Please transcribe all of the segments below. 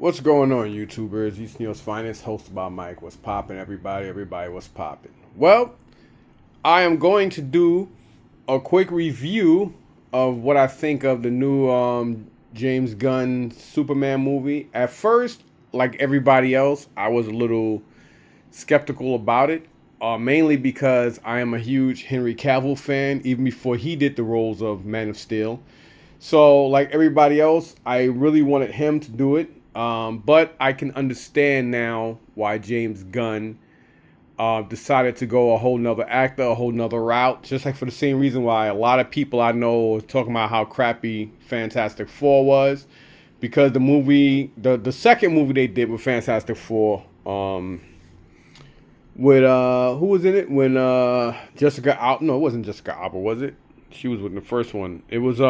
What's going on, YouTubers? East Neil's Finest, hosted by Mike. What's poppin', everybody? Everybody, what's poppin'? Well, I am going to do a quick review of what I think of the new James Gunn Superman movie. At first, like everybody else, I was a little skeptical about it, mainly because I am a huge Henry Cavill fan, even before he did the roles of Man of Steel. So, like everybody else, I really wanted him to do it. But I can understand now why James Gunn decided to go a whole nother actor, a whole nother route. Just like for the same reason why a lot of people I know are talking about how crappy Fantastic Four was. Because the movie, the second movie they did with Fantastic Four, with who was in it? When Jessica Alba, no, it wasn't Jessica Alba, was it? She was with the first one. It was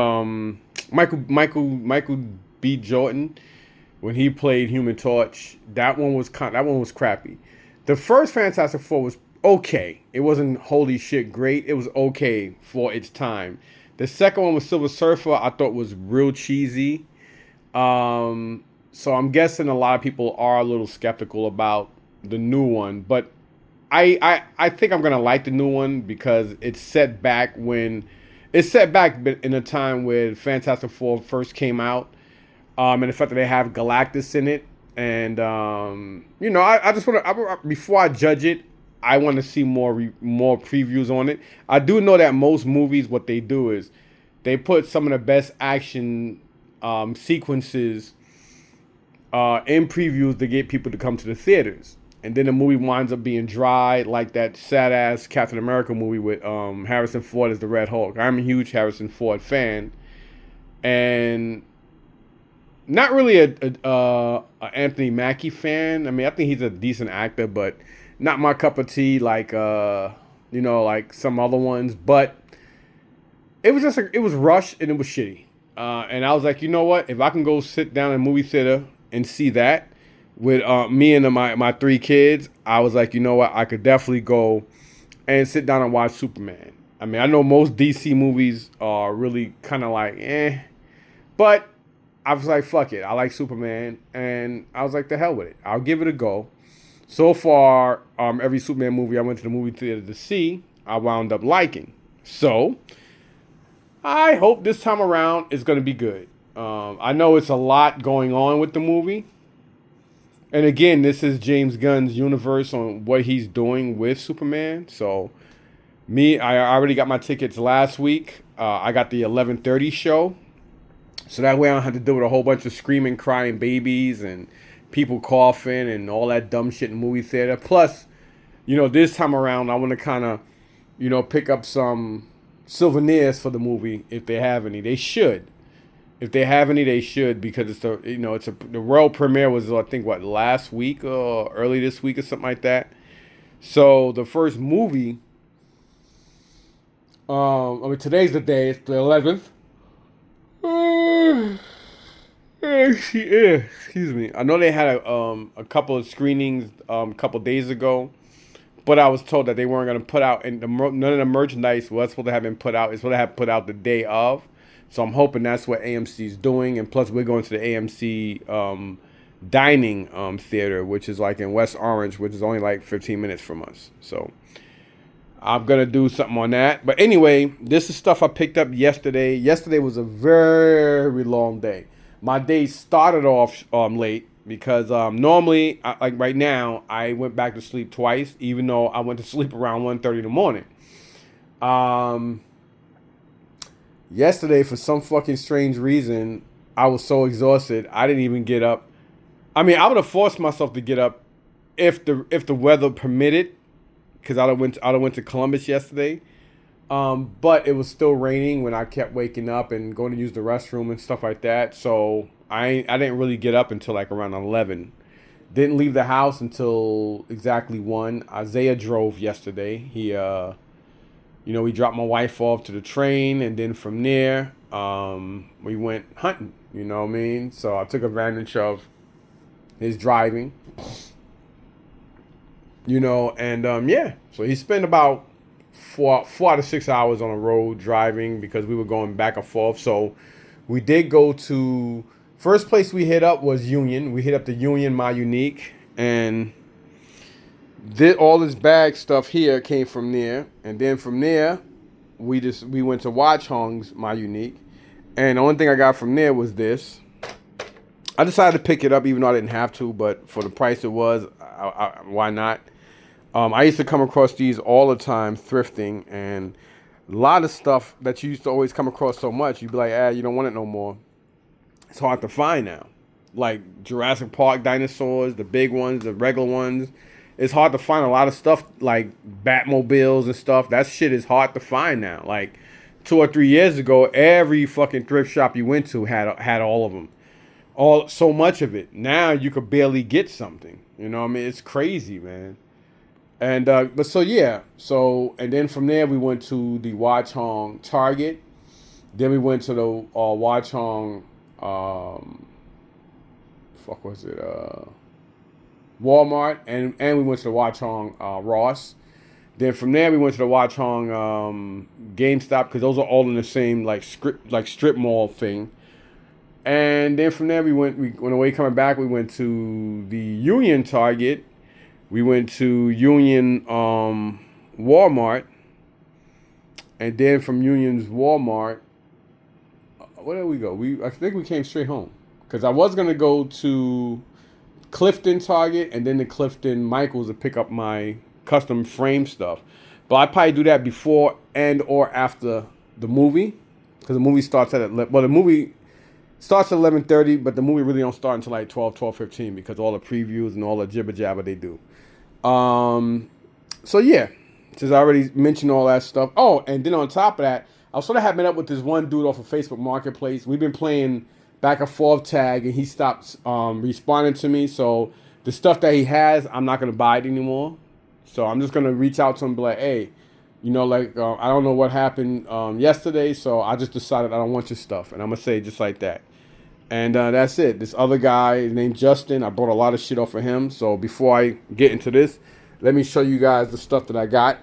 Michael B. Jordan when he played Human Torch. That one was crappy. The first Fantastic Four was okay. It wasn't holy shit great. It was okay for its time. The second one was Silver Surfer. I thought was real cheesy. So I'm guessing a lot of people are a little skeptical about the new one, but I think I'm gonna like the new one because it's set back in a time when Fantastic Four first came out, and the fact that they have Galactus in it, and I just want to before I judge it, I want to see more previews on it. I do know that most movies, what they do is they put some of the best action sequences in previews to get people to come to the theaters. And then the movie winds up being dry, like that sad-ass Captain America movie with Harrison Ford as the Red Hulk. I'm a huge Harrison Ford fan. And not really a Anthony Mackie fan. I mean, I think he's a decent actor, but not my cup of tea like like some other ones. But it was just it was rushed and it was shitty. And I was like, you know what? If I can go sit down in a movie theater and see that with me and my three kids, I was like, you know what? I could definitely go and sit down and watch Superman. I mean, I know most DC movies are really kind of like, but I was like, fuck it. I like Superman, and I was like, the hell with it. I'll give it a go. So far, every Superman movie I went to the movie theater to see, I wound up liking. So I hope this time around it's going to be good. I know it's a lot going on with the movie. And again, this is James Gunn's universe on what he's doing with Superman. So, I already got my tickets last week. I got the 11:30 show. So that way I don't have to deal with a whole bunch of screaming, crying babies and people coughing and all that dumb shit in movie theater. Plus, this time around I want to kind of, pick up some souvenirs for the movie if they have any. They should. If they have any, they should, because it's the world premiere was, I think, last week or early this week or something like that. So the first movie, today's the day. It's the 11th. Excuse me. I know they had a couple of screenings a couple days ago, but I was told that they weren't going to put out, and none of the merchandise was supposed to have been put out. It's supposed to have put out the day of. So I'm hoping that's what AMC's doing. And plus, we're going to the AMC dining theater, which is like in West Orange, which is only like 15 minutes from us. So I'm going to do something on that. But anyway, this is stuff I picked up yesterday. Yesterday was a very long day. My day started off late because normally, like right now, I went back to sleep twice, even though I went to sleep around 1:30 in the morning. Yesterday, for some fucking strange reason, I was so exhausted, I didn't even get up. I mean, I would have forced myself to get up if the weather permitted, because I went to Columbus yesterday. But it was still raining when I kept waking up and going to use the restroom and stuff like that. So I didn't really get up until like around 11. Didn't leave the house until exactly 1. Isaiah drove yesterday. We dropped my wife off to the train, and then from there, we went hunting, you know what I mean? So I took advantage of his driving, and so he spent about 4 out of 6 hours on the road driving because we were going back and forth. So we did go to First place we hit up was Union. We hit up the Union My Unique, and all this bag stuff here came from there. And then from there, we went to Watch Hong's My Unique, and the only thing I got from there was this. I decided to pick it up even though I didn't have to, but for the price it was, why not? I used to come across these all the time thrifting, and a lot of stuff that you used to always come across so much, you'd be like, you don't want it no more. It's hard to find now. Like Jurassic Park dinosaurs, the big ones, the regular ones. It's hard to find a lot of stuff like Batmobiles and stuff. That shit is hard to find now. Like 2 or 3 years ago, every fucking thrift shop you went to had all of them. So much of it. Now you could barely get something. You know what I mean? It's crazy, man. And and then from there we went to the Watch Hong Target. Then we went to the Watch Hong Walmart, and we went to the Watch Hong Ross. Then from there we went to the Watch Hong GameStop, because those are all in the same strip mall thing. And then from there we went away coming back. We went to the Union Target. We went to Union Walmart, and then from Union's Walmart, where did we go? I think we came straight home, because I was gonna go to Clifton Target and then the Clifton Michaels to pick up my custom frame stuff. But I probably do that before and or after the movie, because the movie starts at 11:30, but the movie really don't start until like 12:15 because all the previews and all the jibber jabber they do. So yeah, since I already mentioned all that stuff. Oh, and then on top of that, I was sort of having up with this one dude off of Facebook Marketplace. We've been playing back and forth tag, and he stopped responding to me. So the stuff that he has, I'm not gonna buy it anymore. So I'm just gonna reach out to him and be like, hey, I don't know what happened yesterday, so I just decided I don't want your stuff, and I'm gonna say it just like that. And that's it. This other guy named Justin, I bought a lot of shit off of him. So before I get into this, let me show you guys the stuff that I got.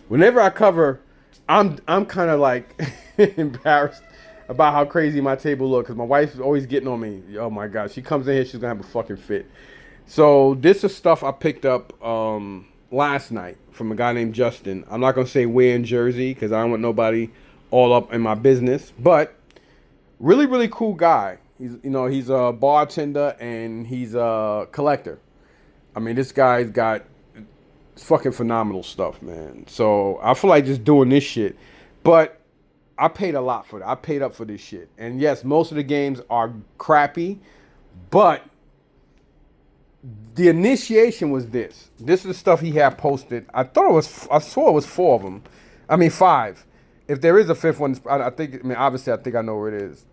Whenever I cover, I'm kind of like embarrassed about how crazy my table looks, because my wife is always getting on me. Oh my God, she comes in here, she's gonna have a fucking fit. So this is stuff I picked up last night from a guy named Justin. I'm not gonna say where in Jersey, because I don't want nobody all up in my business, but really, really cool guy. He's a bartender and he's a collector. I mean, this guy's got fucking phenomenal stuff, man. So I feel like just doing this shit, but I paid a lot for it. I paid up for this shit. And yes, most of the games are crappy, but the initiation was this. This is the stuff he had posted. I swore it was 4 of them. I mean, 5. If there is a 5th one, obviously I think I know where it is.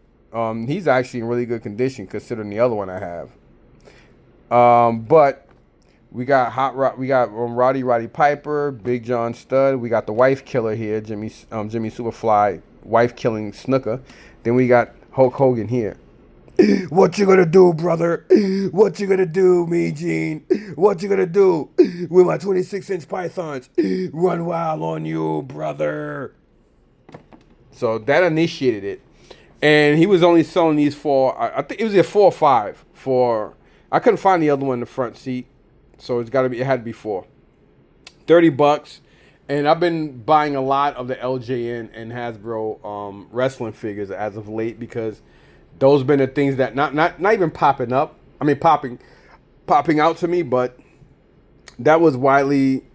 He's actually in really good condition considering the other one I have. But we got Roddy Piper, Big John Studd. We got the wife killer here, Jimmy Superfly, wife killing snooker. Then we got Hulk Hogan here. What you gonna do, brother? What you gonna do, me, Gene? What you gonna do with my 26-inch pythons? Run wild on you, brother. So that initiated it. And he was only selling these for, I think it was either 4 or 5 for, I couldn't find the other one in the front seat. So it had to be 4. $30. And I've been buying a lot of the LJN and Hasbro wrestling figures as of late, because those have been the things that not even popping up. I mean, popping out to me, but that was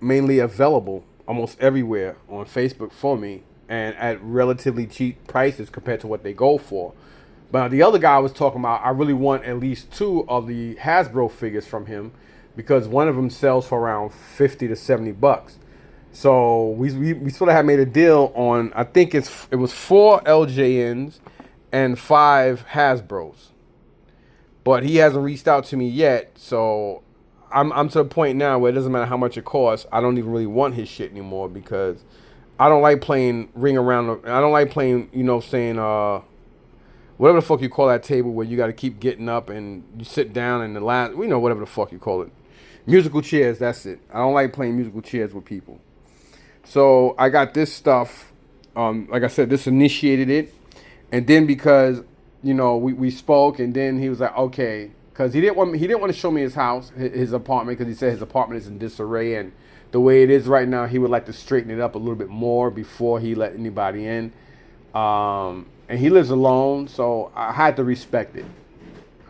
mainly available almost everywhere on Facebook for me, and at relatively cheap prices compared to what they go for. But the other guy I was talking about, I really want at least 2 of the Hasbro figures from him, because one of them sells for around $50 to $70. So we sort of had made a deal on, I think it was 4 LJNs and 5 Hasbros. But he hasn't reached out to me yet, so I'm to the point now where it doesn't matter how much it costs. I don't even really want his shit anymore, because I don't like playing ring around. I don't like playing, saying whatever the fuck you call that table where you got to keep getting up and you sit down and whatever the fuck you call it. Musical chairs, that's it. I don't like playing musical chairs with people. So I got this stuff. Like I said, this initiated it. And then because, we spoke, and then he was like, okay, because he didn't want to show me his house, his apartment, because he said his apartment is in disarray, and the way it is right now, he would like to straighten it up a little bit more before he let anybody in. And he lives alone, so I had to respect it.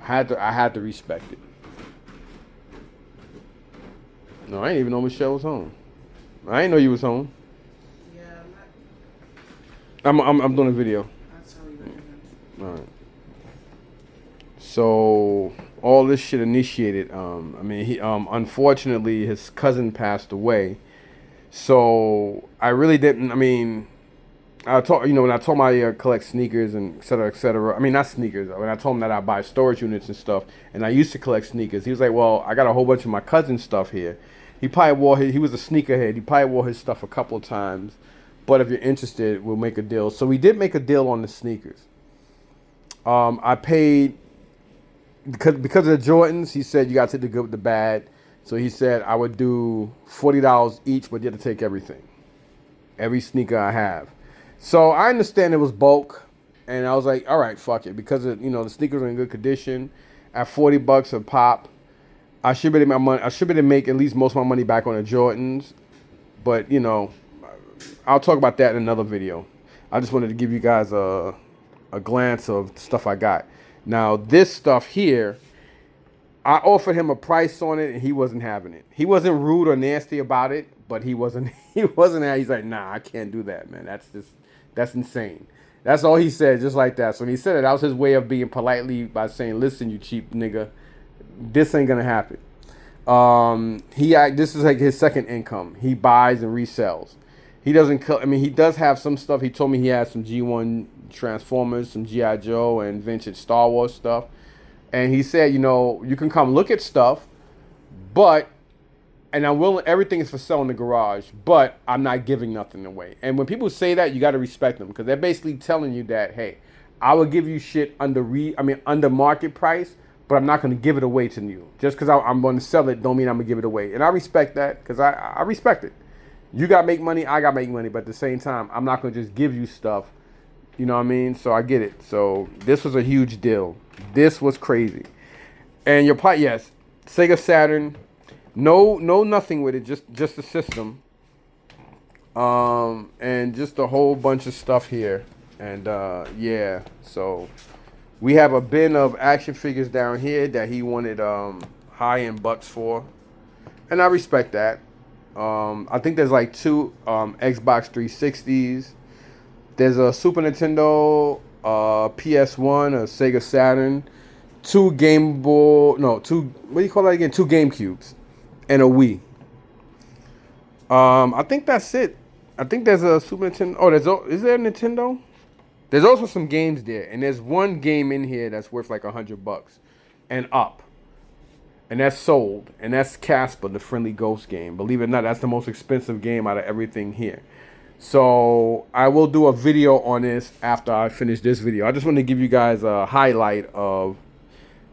I had to respect it. No, I didn't even know Michelle was home. I didn't know you was home. Yeah, I'm doing a video. that's how we were. All right. So all this shit initiated. He unfortunately his cousin passed away. So I really didn't. I told when I told him I collect sneakers and et cetera, et cetera. I mean, not sneakers. When I told him that I buy storage units and stuff, and I used to collect sneakers, he was like, "Well, I got a whole bunch of my cousin's stuff here." He probably wore he was a sneakerhead. He probably wore his stuff a couple of times. But if you're interested, we'll make a deal. So we did make a deal on the sneakers. I paid because of the Jordans. He said you got to take the good with the bad. So he said I would do $40 each, but you have to take everything, every sneaker I have. So I understand it was bulk, and I was like, all right, fuck it, because the sneakers are in good condition. At $40 a pop, I should be able to make at least most of my money back on the Jordans, but I'll talk about that in another video. I just wanted to give you guys a glance of stuff I got. Now this stuff here, I offered him a price on it, and he wasn't having it. He wasn't rude or nasty about it, but he wasn't. He's like, nah, I can't do that, man. That's insane. That's all he said, just like that. So when he said it, that was his way of being politely by saying, listen, you cheap nigga, this ain't gonna happen. This is like his second income. He buys and resells. He doesn't. He does have some stuff. He told me he has some G1 Transformers, some GI Joe, and vintage Star Wars stuff. And he said, you can come look at stuff, but. And I'm willing. Everything is for sale in the garage, but I'm not giving nothing away. And when people say that, you got to respect them, because they're basically telling you that, hey, I will give you shit under market price, but I'm not going to give it away to you. Just because I'm going to sell it, don't mean I'm going to give it away. And I respect that, because I respect it. You got to make money, I got to make money, but at the same time, I'm not going to just give you stuff. You know what I mean? So I get it. So this was a huge deal. This was crazy. And yes, Sega Saturn. No, nothing with it. Just the system, and just a whole bunch of stuff here, and yeah. So we have a bin of action figures down here that he wanted high-end bucks for, and I respect that. I think there's like 2 Xbox 360s. There's a Super Nintendo, PS1, a Sega Saturn, 2 Game Boy, no, 2. What do you call that again? 2 GameCubes. And a Wii. I think that's it. I think there's a Super Nintendo. Oh, is there a Nintendo? There's also some games there, and there's one game in here that's worth like $100 and up, and that's sold. And that's Casper, the Friendly Ghost game. Believe it or not, that's the most expensive game out of everything here. So I will do a video on this after I finish this video. I just want to give you guys a highlight of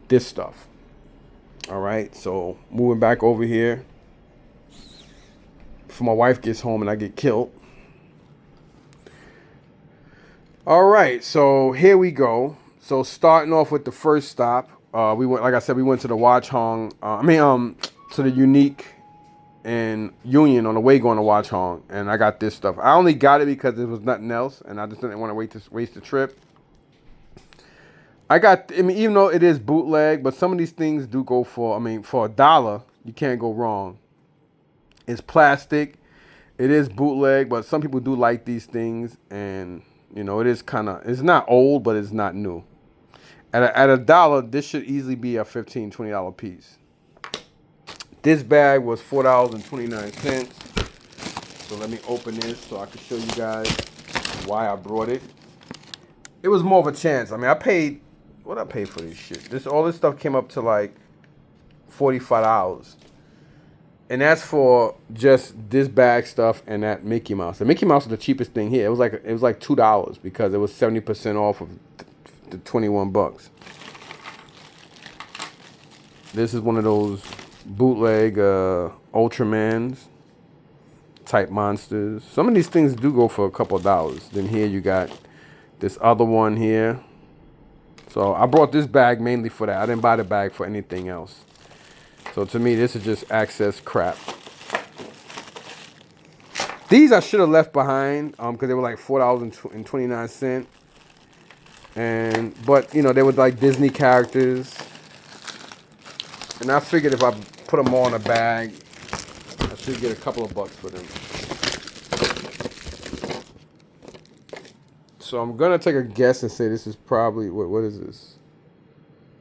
this stuff. All right, so moving back over here before my wife gets home and I get killed. All right, so here we go. So starting off with the first stop, we went, like I said, we went to the Watch Hong. To the Unique and Union on the way going to Watch Hong, and I got this stuff. I only got it because there was nothing else, and I just didn't want to waste the trip. Even though it is bootleg, but some of these things do go for $1, you can't go wrong. It's plastic. It is bootleg, but some people do like these things, and it is it's not old, but it's not new. At $1, this should easily be a $15, $20 piece. This bag was $4.29. So let me open this so I can show you guys why I brought it. It was more of a chance. I paid. What I paid for this shit? All this stuff came up to like $45, and that's for just this bag stuff and that Mickey Mouse. The Mickey Mouse is the cheapest thing here. It was like $2 because it was 70% off of the $21. This is one of those bootleg Ultramans type monsters. Some of these things do go for a couple of dollars. Then here you got This other one here. So I brought this bag mainly for that. I didn't buy the bag for anything else. So to me, this is just access crap. These I should have left behind because they were like $4.29. But you know, they were like Disney characters. And I figured if I put them all in a bag, I should get a couple of bucks for them. So I'm gonna take a guess and say this is probably what is this?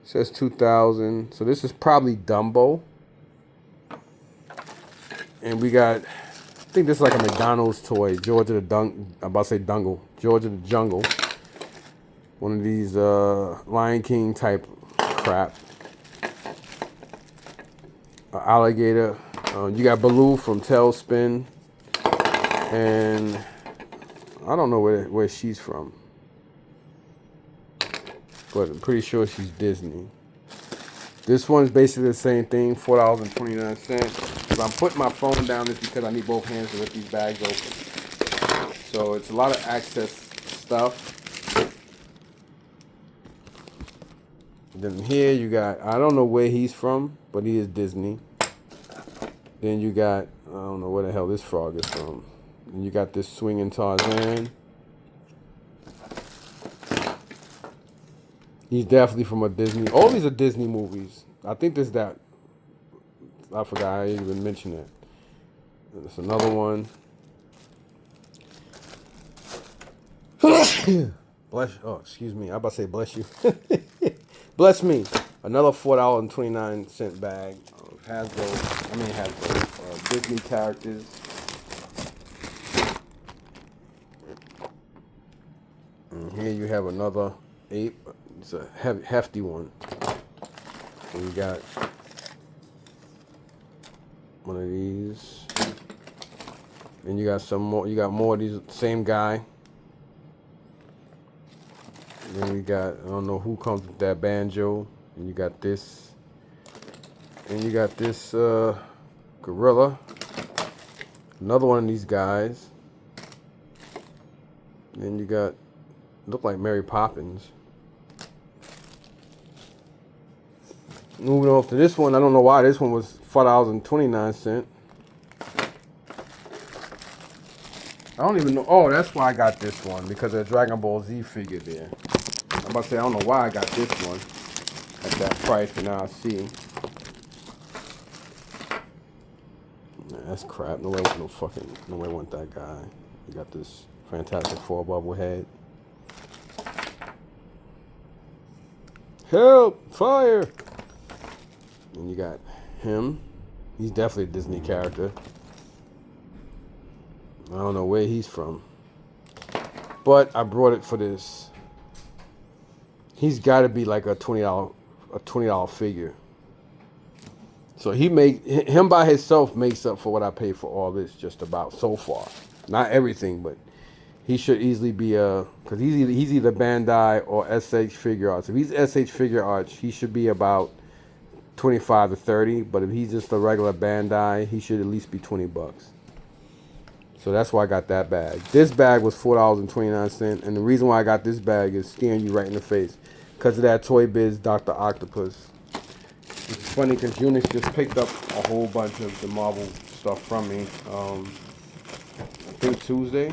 It says 2000. So this is probably Dumbo. And we got, I think this is like a McDonald's toy, George of the I'm about to say Dungle, George of the Jungle. One of these Lion King type crap. Alligator. You got Baloo from Tailspin, and I don't know where she's from, but I'm pretty sure she's Disney. This one's basically the same thing, $4.29. If I'm putting my phone down, it's because I need both hands to lift these bags open. So it's a lot of access stuff. Then here you got, I don't know where he's from, but he is Disney. Then you got, I don't know where the hell this frog is from. And you got this swinging Tarzan. He's definitely from a Disney. All these are Disney movies. I think there's that. I forgot I even mentioned it. There's another one. Bless. Oh, excuse me. I'm about to say bless you. Bless me. Another $4.29 bag of Hasbro, Disney characters. And here you have another ape. It's a hefty one. And you got one of these. And you got some more. You got more of these. Same guy. And then we got, I don't know who comes with that banjo. And you got this. And you got this gorilla. Another one of these guys. Then you got, look like Mary Poppins. Moving off to this one, I don't know why this one was $4.29. I don't even know. Oh, that's why I got this one, because of the Dragon Ball Z figure there. I'm about to say, I don't know why I got this one at that price, but now I see. Nah, that's crap. Nobody want that guy. You got this Fantastic Four bubble head. Help! Fire! And you got him. He's definitely a Disney character. I don't know where he's from, but I brought it for this. He's got to be like a $20 figure. So him by himself makes up for what I paid for all this just about so far. Not everything, but he should easily be because he's either Bandai or SH Figure Arts. If he's SH Figure Arts, he should be about 25 to 30. But if he's just a regular Bandai, he should at least be $20. So that's why I got that bag. This bag was $4.29, and the reason why I got this bag is staring you right in the face because of that Toy Biz Dr. Octopus. It's funny because Unix just picked up a whole bunch of the Marvel stuff from me. I think Tuesday.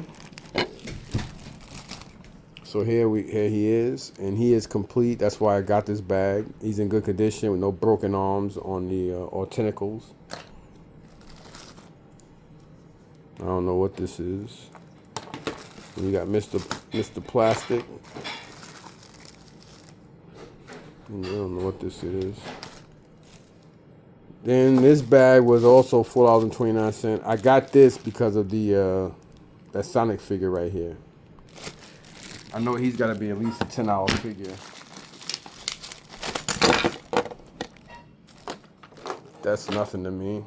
So here he is, and he is complete. That's why I got this bag. He's in good condition with no broken arms on the or tentacles. I don't know what this is. And you got Mr. Plastic. And I don't know what this is. Then this bag was also $4.29. I got this because of the that Sonic figure right here. I know he's got to be at least a $10 figure. That's nothing to me.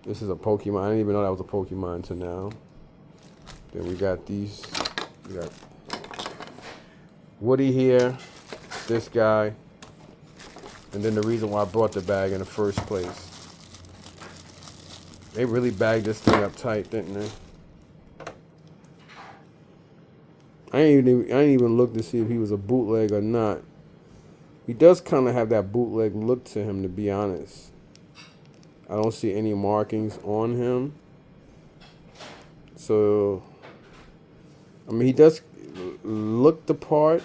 This is a Pokemon. I didn't even know that was a Pokemon until now. Then we got these. We got Woody here. This guy. And then the reason why I brought the bag in the first place. They really bagged this thing up tight, didn't they? I ain't even looked to see if he was a bootleg or not. He does kind of have that bootleg look to him, to be honest. I don't see any markings on him. So, I mean, he does look the part.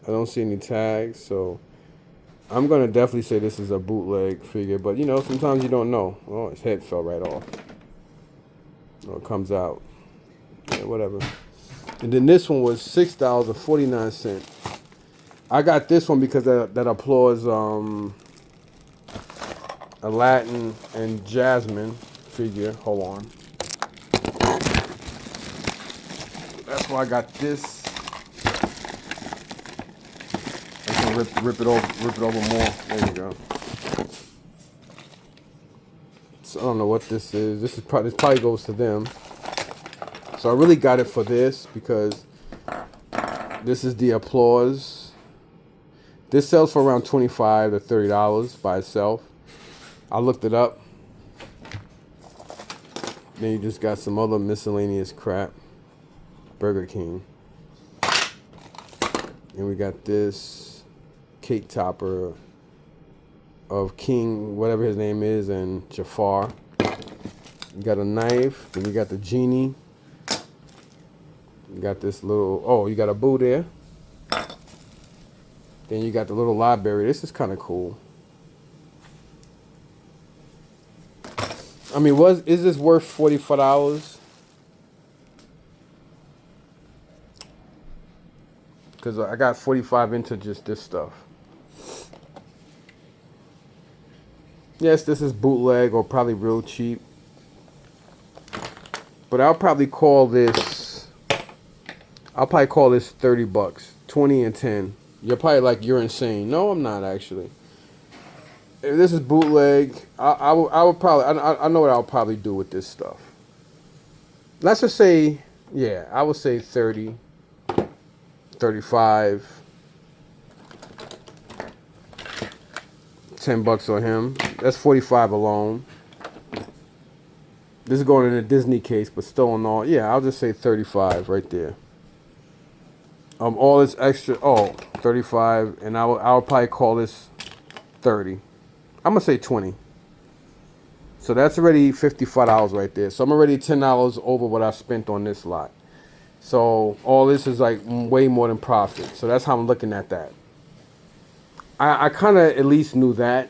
I don't see any tags, so I'm gonna definitely say this is a bootleg figure. But you know, sometimes you don't know. Oh, his head fell right off. Oh, it comes out. Yeah, whatever. And then this one was $6.49. I got this one because that applause Aladdin and Jasmine figure. Hold on. That's why I got this. I can rip it over more. There you go. So I don't know what this is. This probably goes to them. So I really got it for this because this is the applause. This sells for around $25 to $30 by itself. I looked it up. Then you just got some other miscellaneous crap. Burger King. And we got this cake topper of King, whatever his name is, and Jafar. You got a knife. Then you got the genie. You got this little, oh, you got a boo there. Then you got the little library. This is kind of cool. I mean, is this worth $44? Because I got 45 into just this stuff. Yes, this is bootleg or probably real cheap. But I'll probably call this 30 bucks. 20 and 10. You're probably like, you're insane. No, I'm not actually. If this is bootleg, I would probably, I know what I'll probably do with this stuff. Let's just say, yeah, I would say 30, 35, 10 bucks on him. That's 45 alone. This is going in a Disney case, but still in all, yeah, I'll just say 35 right there. All this extra, 35, and I'll probably call this 30. I'm gonna say 20. So that's already $55 right there. So I'm already $10 over what I spent on this lot. So all this is like way more than profit. So that's how I'm looking at that. I kind of at least knew that.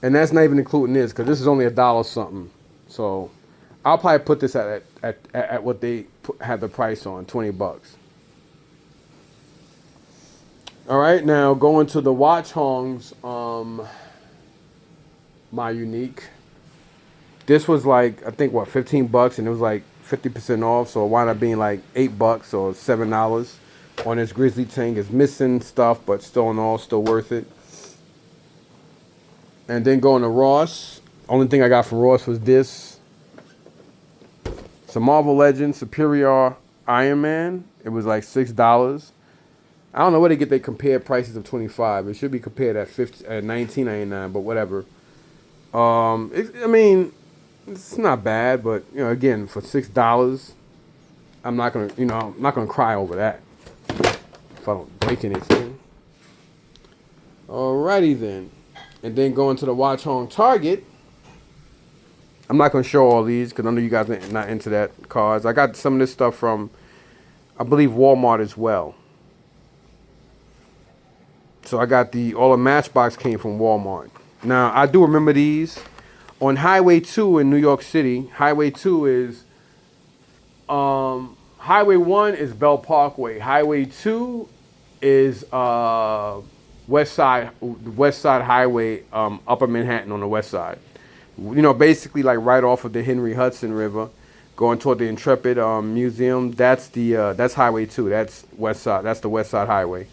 And that's not even including this, because this is only $1 something. So I'll probably put this at what they had the price on, 20 bucks. All right, now going to the watch hongs, my unique. This was like, I think, what, 15 bucks, and it was like 50% off, so it wound up being like 8 bucks or $7 on this Grizzly tank. It's missing stuff, but still in all, still worth it. And then going to Ross. Only thing I got from Ross was this. Some Marvel Legends Superior Iron Man. It was like $6. I don't know where they get their compared prices of 25. It should be compared at $19.99, but whatever. I mean, it's not bad, but you know, again, for $6, I'm not gonna cry over that if I don't break anything. Alrighty then, and then going to the watch home Target. I'm not gonna show all these because I know you guys are not into that cards. I got some of this stuff from, I believe, Walmart as well. So I got all the Matchbox came from Walmart. Now, I do remember these. On Highway 2 in New York City, Highway 2 is, Highway 1 is Bell Parkway. Highway 2 is West Side Highway, Upper Manhattan on the west side. You know, basically like right off of the Henry Hudson River, going toward the Intrepid Museum. That's Highway 2. That's west side. That's the West Side Highway.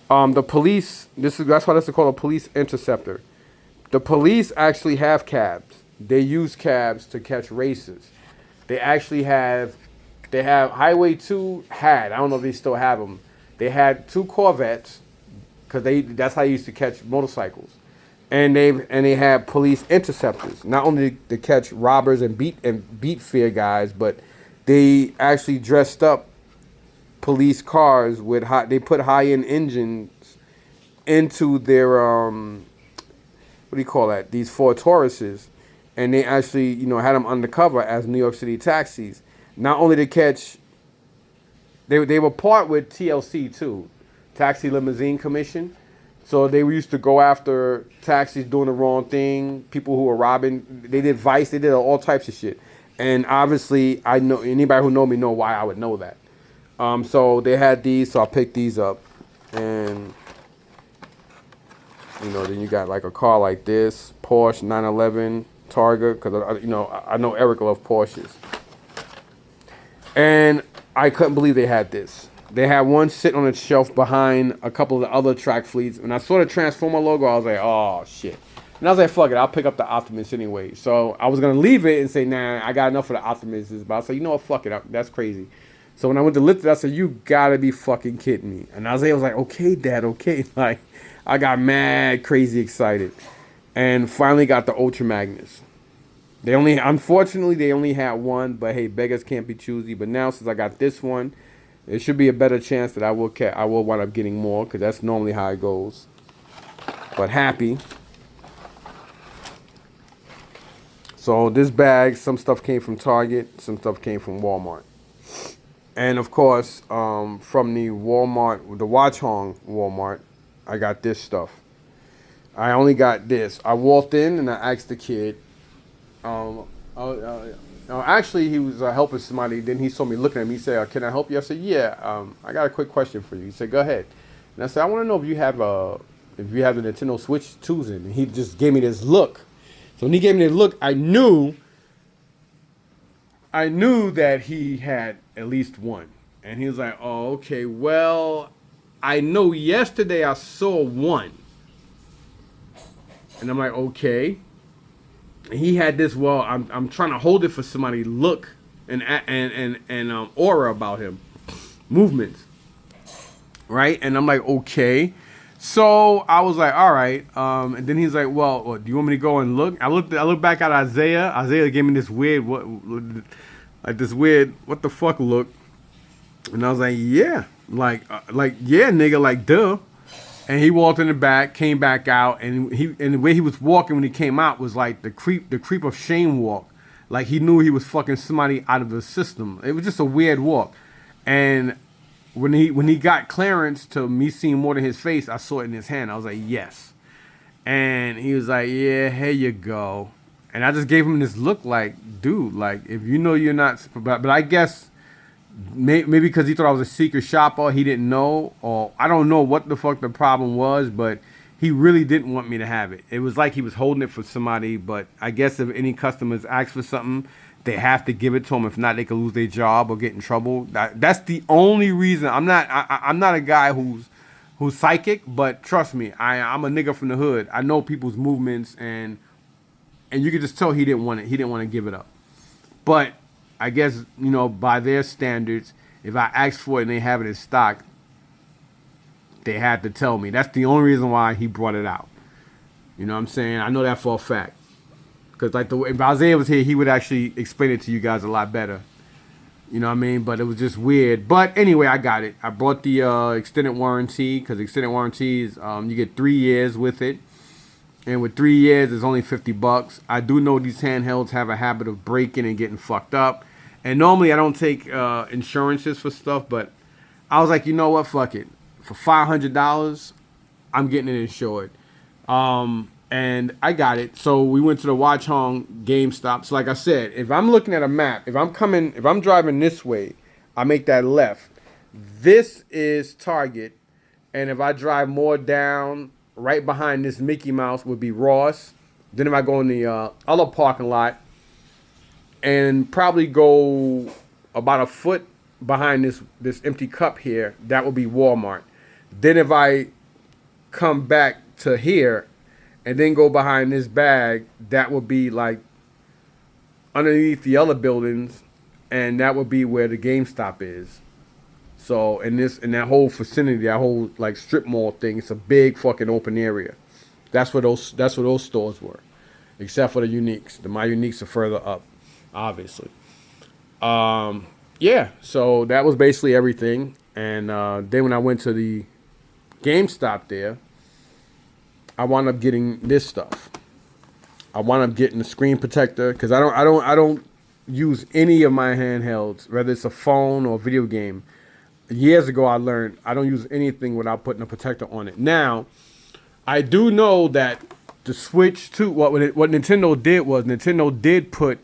The police, that's why that's called a police interceptor. The police actually have cabs. They use cabs to catch races. They have Highway 2 I don't know if they still have them. They had 2 Corvettes, because that's how they used to catch motorcycles. and they had police interceptors, not only to catch robbers and beat fear guys, but they actually dressed up police cars with they put high end engines into their what do you call that? These Ford Tauruses, and they actually had them undercover as New York City taxis. Not only to catch, they were part with TLC too, Taxi Limousine Commission. So they used to go after taxis doing the wrong thing, people who were robbing. They did vice, they did all types of shit. And obviously, I know anybody who know me know why I would know that. So they had these, so I picked these up, and then you got like a car like this, Porsche 911 Targa, because I know Eric loves Porsches, and I couldn't believe they had this. They had one sitting on a shelf behind a couple of the other track fleets. When I saw the Transformer logo, I was like, oh, shit. And I was like, fuck it, I'll pick up the Optimus anyway. So I was going to leave it and say, nah, I got enough of the Optimuses. But I was like, you know what, fuck it, that's crazy. So when I went to lift it, I said, you got to be fucking kidding me. And Isaiah was like, okay, Dad, okay. Like, I got mad, crazy excited. And finally got the Ultra Magnus. Unfortunately, they only had one. But hey, beggars can't be choosy. But now, since I got this one, there should be a better chance that I will wind up getting more, because that's normally how it goes. But happy. So this bag, some stuff came from Target, some stuff came from Walmart. And of course, from the Walmart, the Watchung Walmart, I got this stuff. I only got this. I walked in and I asked the kid, actually, he was helping somebody. Then he saw me looking at me. He said, "Can I help you?" I said, "Yeah. I got a quick question for you." He said, "Go ahead." And I said, "I want to know if you have the Nintendo Switch 2s in." And he just gave me this look. So when he gave me this look, I knew that he had at least one. And he was like, "Oh, okay. Well, I know yesterday I saw one." And I'm like, "Okay." He had this. Well, I'm trying to hold it for somebody to look and aura about him, movements, right? And I'm like, okay. So I was like, all right. And then he's like, well, do you want me to go and look? I looked back at Isaiah. Isaiah gave me this weird what the fuck look, and I was like, yeah, like yeah, nigga, like duh. And he walked in the back, came back out, and the way he was walking when he came out was like the creep of shame walk. Like he knew he was fucking somebody out of the system. It was just a weird walk. And when he got clearance to me seeing more than his face, I saw it in his hand. I was like, yes. And he was like, yeah, here you go. And I just gave him this look like, dude, like if you know you're not, but I guess. Maybe because he thought I was a secret shopper, he didn't know, or I don't know what the fuck the problem was, but he really didn't want me to have it. It was like he was holding it for somebody, but I guess if any customers ask for something, they have to give it to them. If not, they could lose their job or get in trouble. That's the only reason. I'm not a guy who's psychic, but trust me, I'm a nigga from the hood. I know people's movements, and you could just tell he didn't want it. He didn't want to give it up, but. I guess, by their standards, if I asked for it and they have it in stock, they had to tell me. That's the only reason why he brought it out. You know what I'm saying? I know that for a fact. Because if Isaiah was here, he would actually explain it to you guys a lot better. You know what I mean? But it was just weird. But anyway, I got it. I brought the extended warranty, because extended warranties, you get 3 years with it. And with 3 years, it's only $50. I do know these handhelds have a habit of breaking and getting fucked up. And normally I don't take insurances for stuff, but I was like, you know what, fuck it. For $500, I'm getting it insured. And I got it. So we went to the Watchung GameStop. So like I said, if I'm looking at a map, if I'm driving this way, I make that left. This is Target. And if I drive more down, right behind this Mickey Mouse would be Ross. Then if I go in the other parking lot, and probably go about a foot behind this empty cup here, that will be Walmart. Then if I come back to here and then go behind this bag, that would be like underneath the other buildings, and that would be where the GameStop is. So in that whole vicinity, that whole like strip mall thing, it's a big fucking open area. That's what those stores were, except for the uniques. My uniques are further up, obviously. Yeah. So that was basically everything. And then when I went to the GameStop there, I wound up getting this stuff. I wound up getting the screen protector because I don't use any of my handhelds, whether it's a phone or a video game. Years ago, I learned I don't use anything without putting a protector on it. Now, I do know that the Switch 2, what Nintendo did was Nintendo did put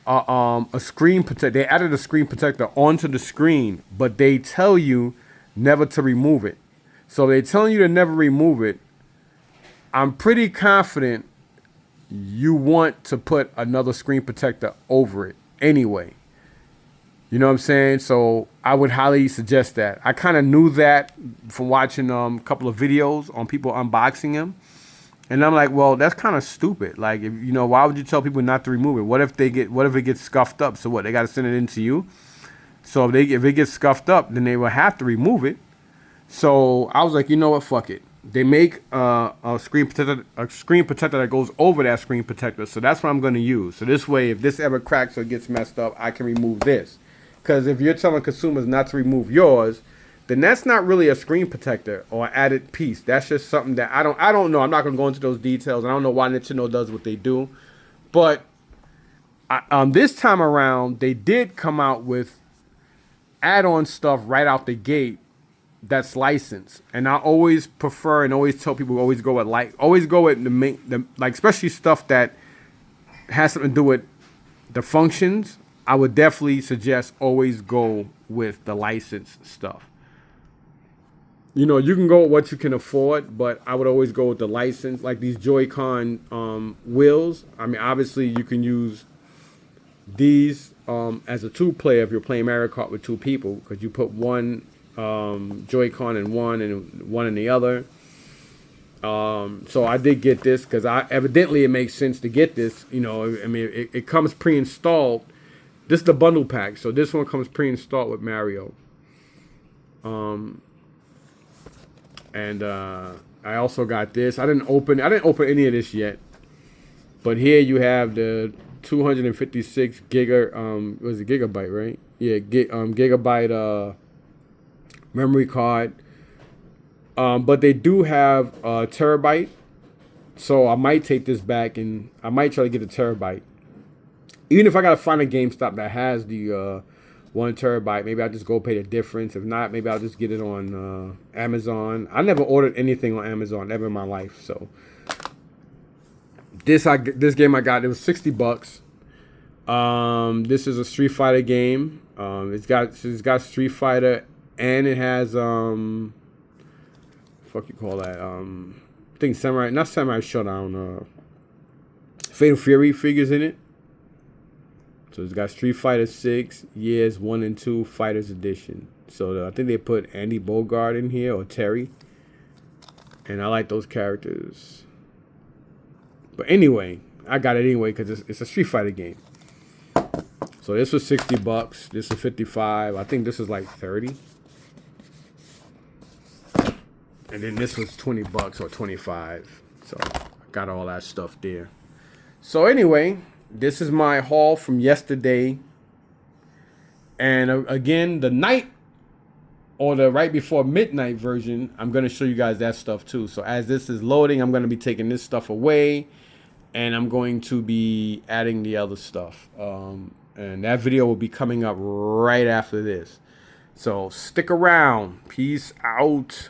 a screen protector. They added a screen protector onto the screen, but they tell you never to remove it. So they're telling you to never remove it. I'm pretty confident you want to put another screen protector over it anyway. You know what I'm saying? So I would highly suggest that. I kind of knew that from watching a couple of videos on people unboxing them. And I'm like, well, that's kind of stupid. Like, if, why would you tell people not to remove it? What if it gets scuffed up? So what? They got to send it in to you. So if it gets scuffed up, then they will have to remove it. So I was like, you know what? Fuck it. They make a screen protector that goes over that screen protector. So that's what I'm going to use. So this way, if this ever cracks or gets messed up, I can remove this. Because if you're telling consumers not to remove yours, then that's not really a screen protector or added piece. That's just something that I don't know. I'm not going to go into those details. I don't know why Nintendo does what they do. But this time around, they did come out with add-on stuff right out the gate that's licensed. And I always prefer and always tell people always go with the especially stuff that has something to do with the functions. I would definitely suggest always go with the licensed stuff. You can go with what you can afford, but I would always go with the license, like these Joy-Con wheels. I mean, obviously you can use these as a two-player if you're playing Mario Kart with two people, because you put one Joy-Con in one and one in the other. So I did get this because evidently it makes sense to get this. I mean, it comes pre-installed. This is the bundle pack, so this one comes pre-installed with Mario. And I also got this. I didn't open any of this yet. But here you have the 256 gigabyte, right? Yeah, gigabyte memory card. But they do have a terabyte. So I might take this back and I might try to get a terabyte. Even if I gotta find a GameStop that has the 1 terabyte, maybe I'll just go pay the difference. If not, maybe I'll just get it on Amazon. I never ordered anything on Amazon ever in my life. So this game I got, it was $60. This is a Street Fighter game. It's got Street Fighter and it has fuck you call that? I think not Samurai Showdown. Fatal Fury figures in it. So it's got Street Fighter 6, Years 1 and 2 Fighters Edition. So I think they put Andy Bogard in here, or Terry. And I like those characters. But anyway, I got it anyway because it's a Street Fighter game. So this was $60. This was $55. I think this is like $30. And then this was $20 or $25. So I got all that stuff there. So anyway, this is my haul from yesterday. And again, the night or the right before midnight version, I'm going to show you guys that stuff too. So as this is loading, I'm going to be taking this stuff away. And I'm going to be adding the other stuff. And that video will be coming up right after this. So stick around. Peace out.